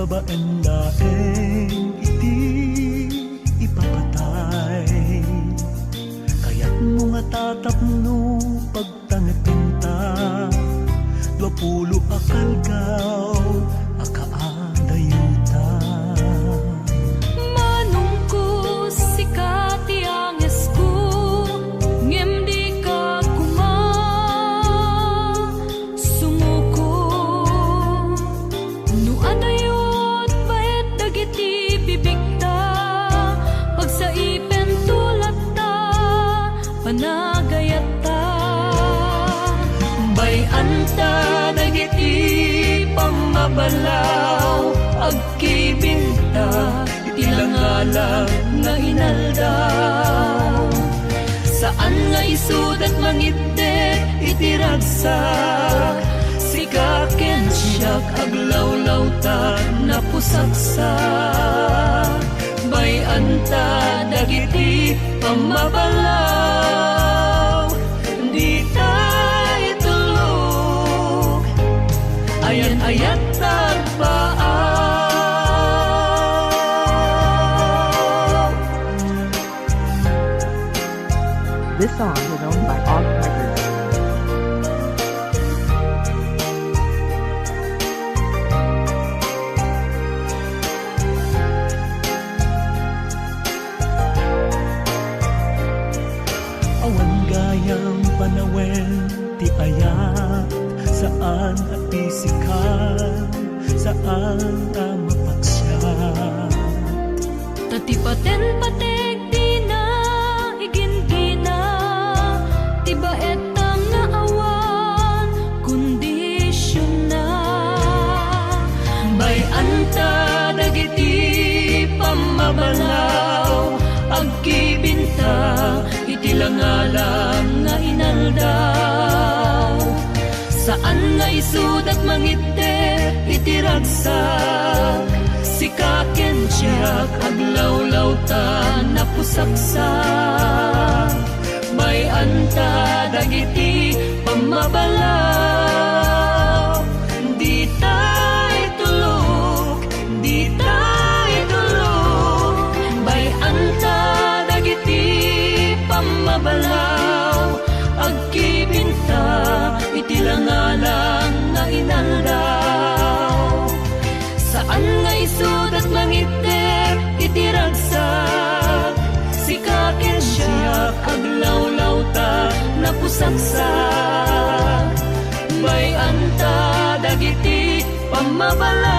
babaen daeng iti ipapatay. Kaya't mga tatapno pagtangipinta 20 akalgaw akaadayuta. Manungko sikati ang esku ngem di ka kuma sumuko no adayot baet dagiti bibigta pagsaipen tulatta panagayat ta bayanta dagiti pamabalaw agkibinta ilangalang nga inaldaw saan nga isudat mangitde itiragsak sikaken siyak aglawlaw ta napusaksak bayanta dagiti pamabalaw di tayo tulog ayan-ayat tagpaaw. This song is owned by Off Records. Awan gayang panawen ti ayat saan at pisikal saan ang mapaksyan. Tatipaten patek di na igingina ti baet ang nga awan kondisyon na bayanta dagiti pamabalaw agkibinta iti langalang nga inaldaw saan nga isudat mangitde itiragsak sikaken siyak aglawlaw ta napusaksak bayanta dagiti pamabalaw di tayo tulog bayanta dagiti pamabalaw agkibinta iti langalang nga inaldaw saan nga isudat mangitde itiragsak sikaken siyak aglawlaw ta napusaksak bayanta dagiti pamabalaw